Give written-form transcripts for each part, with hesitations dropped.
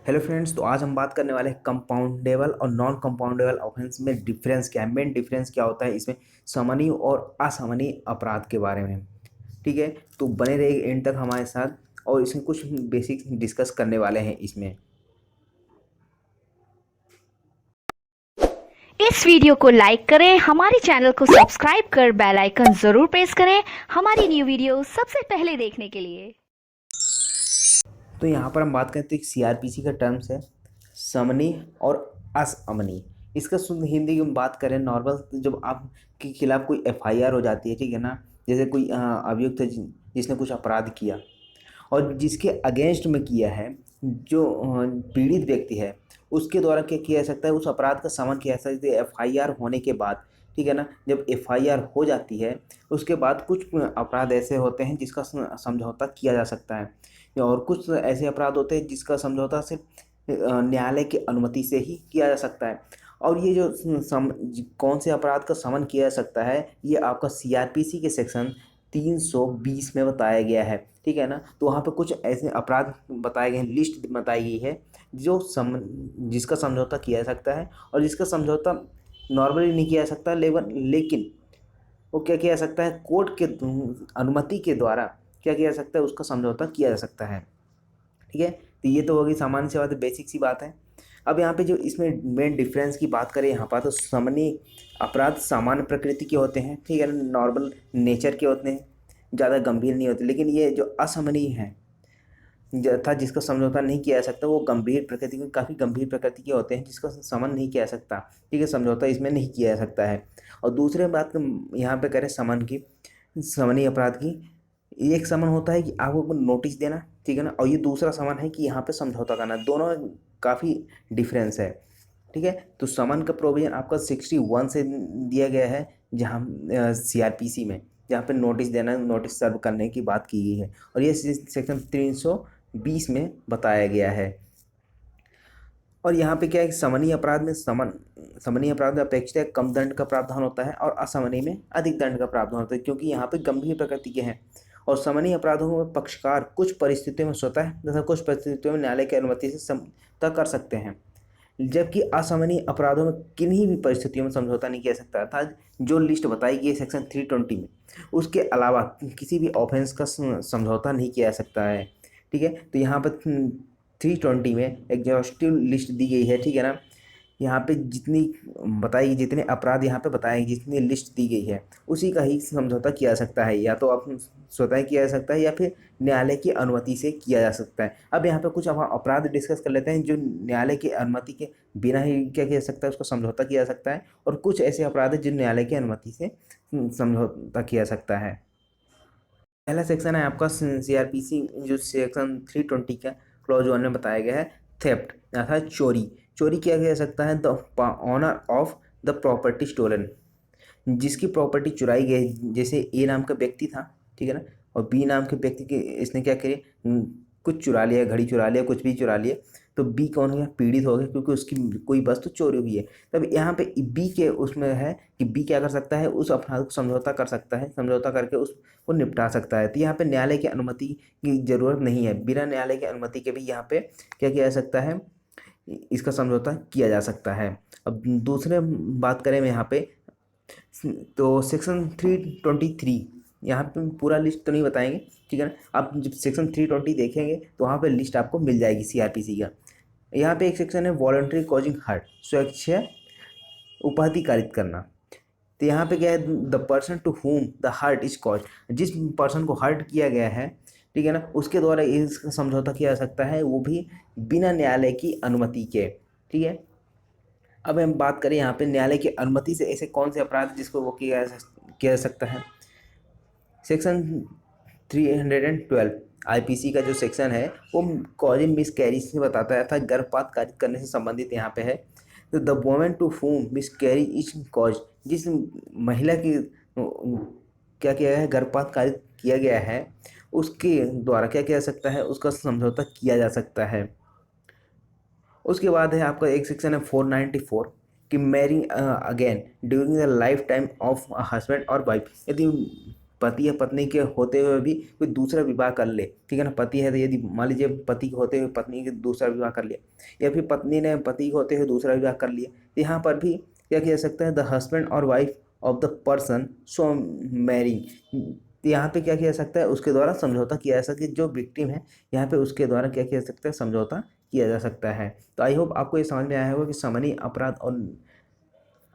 Hello friends, तो आज हम बात करने वाले हैं कंपाउंडेबल और नॉन कंपाउंडेबल ऑफेंस में डिफरेंस क्या है, मेन डिफरेंस क्या होता है इसमें सामान्य और असामान्य अपराध के बारे में। ठीक है, तो बने रहिए एंड तक हमारे साथ और इसमें कुछ बेसिक डिस्कस करने वाले हैं इसमें। इस वीडियो को लाइक करें, हमारे चैनल को सब्सक्राइब कर बेल आइकन जरूर प्रेस करें हमारी न्यू वीडियो सबसे पहले देखने के लिए। तो यहाँ पर हम बात करते हैं सीआरपीसी का टर्म्स है समनी और असमनी। इसका शुद्ध हिंदी में बात करें नॉर्मल, जब आपके खिलाफ कोई एफआईआर हो जाती है, ठीक है ना, जैसे कोई अभियुक्त है जिसने कुछ अपराध किया और जिसके अगेंस्ट में किया है, जो पीड़ित व्यक्ति है उसके द्वारा क्या किया जा सकता है, उस अपराध का समन किया जा सकता है एफआईआर होने के बाद। ठीक है ना, जब एफआईआर हो जाती है उसके बाद कुछ अपराध ऐसे होते हैं जिसका समझौता किया जा सकता है, और कुछ ऐसे अपराध होते हैं जिसका समझौता सिर्फ न्यायालय की अनुमति से ही किया जा सकता है। और ये जो कौन से अपराध का समन किया जा सकता है, ये आपका सीआरपीसी के सेक्शन 320 में बताया गया है। ठीक है ना, तो वहाँ पे कुछ ऐसे अपराध बताए गए हैं, लिस्ट बताई गई है जो जिसका समझौता किया जा सकता है और जिसका समझौता नॉर्मली नहीं किया जा सकता, लेकिन वो क्या किया जा सकता है, कोर्ट के अनुमति के द्वारा क्या किया जा सकता है, उसका समझौता किया जा सकता है। ठीक है, तो ये तो होगी सामान्य सी बात है, बेसिक सी बात है। अब यहाँ पे जो इसमें मेन डिफरेंस की बात करें, यहाँ पर तो सामान्य अपराध सामान्य प्रकृति के होते हैं, ठीक है ना, नॉर्मल नेचर के होते हैं, ज़्यादा गंभीर नहीं होते। लेकिन ये जो असमनीय है था, जिसका समझौता नहीं किया जा सकता, वो गंभीर प्रकृति के, काफ़ी गंभीर प्रकृति के होते हैं जिसका समन नहीं किया जा सकता। ठीक है, समझौता इसमें नहीं किया जा सकता है। और दूसरे बात यहाँ पे करें समन की, समनीय अपराध की, एक समन होता है कि आपको नोटिस देना, ठीक है ना, और ये दूसरा समन है कि यहाँ पे समझौता करना, दोनों काफ़ी डिफरेंस है। ठीक है, तो समन का प्रोविजन आपका 61 से दिया गया है, जहाँ सीआरपीसी में, जहाँ पे नोटिस देना, नोटिस सर्व करने की बात की गई है, और ये सेक्शन 320 में बताया गया है। और यहाँ पे क्या है, समनीय अपराध में समनीय अपराध में अपेक्षित कम दंड का प्रावधान होता है और असमनीय में अधिक दंड का प्रावधान होता है, क्योंकि यहाँ पे गंभीर प्रकृति के हैं। और समनीय अपराधों में पक्षकार कुछ परिस्थितियों में स्वतः तथा कुछ परिस्थितियों में न्यायालय की अनुमति से समझौता कर सकते हैं, जबकि असमनीय अपराधों में किन्हीं भी परिस्थितियों में समझौता नहीं किया सकता था। जो लिस्ट बताई गई है सेक्शन 320 में, उसके अलावा किसी भी ऑफेंस का समझौता नहीं किया जा सकता है। ठीक है, तो यहाँ पर 320 में एग्जॉस्टिव लिस्ट दी गई है। ठीक है ना, यहाँ पे जितनी बताई, जितने अपराध यहाँ पे बताए, जितनी लिस्ट दी गई है, उसी का ही समझौता किया जा सकता है, या तो आप स्वतः किया जा सकता है या फिर न्यायालय की अनुमति से किया जा सकता है। अब यहाँ पे कुछ अपराध डिस्कस कर लेते हैं जो न्यायालय की अनुमति के बिना ही क्या किया जा सकता है, उसका समझौता किया जा सकता है, और कुछ ऐसे अपराध हैं जो न्यायालय की अनुमति से समझौता किया जा सकता है। पहला सेक्शन है आपका सीआरपीसी, जो सेक्शन 320 का क्लॉज 1 में बताया गया है, थेफ्ट अर्थात चोरी। चोरी किया जा सकता है the owner of the property stolen, जिसकी प्रॉपर्टी चुराई गई, जैसे ए नाम का व्यक्ति था, ठीक है ना, और बी नाम के व्यक्ति के इसने क्या किया, कुछ चुरा लिया, घड़ी चुरा लिया, कुछ भी चुरा लिया, तो बी कौन हो गया, पीड़ित हो गया, क्योंकि उसकी कोई वस्तु चोरी हुई है। तब यहाँ पे बी के उसमें है कि बी क्या कर सकता है, उस अपराध को समझौता कर सकता है, समझौता करके उसको निपटा सकता है। तो यहाँ पे न्यायालय की अनुमति की जरूरत नहीं है, बिना न्यायालय की अनुमति के भी यहाँ पे क्या किया जा सकता है, इसका समझौता किया जा सकता है। अब दूसरे बात करें यहाँ पे, तो सेक्शन 323, यहाँ पे पूरा लिस्ट तो नहीं बताएंगे, ठीक है ना, आप जब सेक्शन 320 देखेंगे तो वहाँ पे लिस्ट आपको मिल जाएगी सीआरपीसी का। यहाँ पे एक सेक्शन है वॉलंटरी कॉजिंग हर्ट, स्वेच्छा उपाधि कारित करना। तो यहाँ पे क्या है, the person to whom the hurt is caused, जिस पर्सन को हर्ट किया गया है, ठीक है ना, उसके द्वारा इसका समझौता किया जा सकता है, वो भी बिना न्यायालय की अनुमति के। ठीक है, अब हम बात करें यहाँ पे न्यायालय की अनुमति से ऐसे कौन से अपराध हैं जिसको वो किया जा सकता है। सेक्शन 312 आईपीसी का जो सेक्शन है, वो कॉजिंग मिस कैरी से बताता है, अर्थात गर्भपात कारित करने से संबंधित यहाँ पे है। तो the women to whom miscarriage is caused, जिस महिला की क्या किया गया है, गर्भपात कारित किया गया है, उसके द्वारा क्या किया जा सकता है, उसका समझौता किया जा सकता है। उसके बाद है आपका एक सेक्शन है 494 कि marrying again during the life time of husband और वाइफ, यदि पति या पत्नी के होते हुए भी कोई दूसरा विवाह कर ले, ठीक है ना, पति है तो यदि मान लीजिए पति के होते हुए पत्नी के दूसरा विवाह कर लिया, या फिर पत्नी ने पति के होते हुए दूसरा विवाह कर लिया, तो यहाँ पर भी क्या किया जा सकता है, द हस्बैंड और wife of the person so marrying, यहाँ पे क्या किया जा सकता है, उसके द्वारा समझौता किया जा सकता है, जो विक्टिम है यहाँ पे उसके द्वारा क्या किया जा सकता है, समझौता किया जा सकता है। तो आई होप आपको ये समझ में आया होगा कि सामान्य अपराध और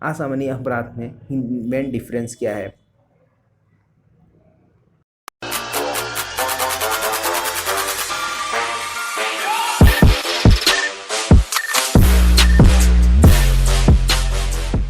असामान्य अपराध में मेन डिफरेंस क्या है।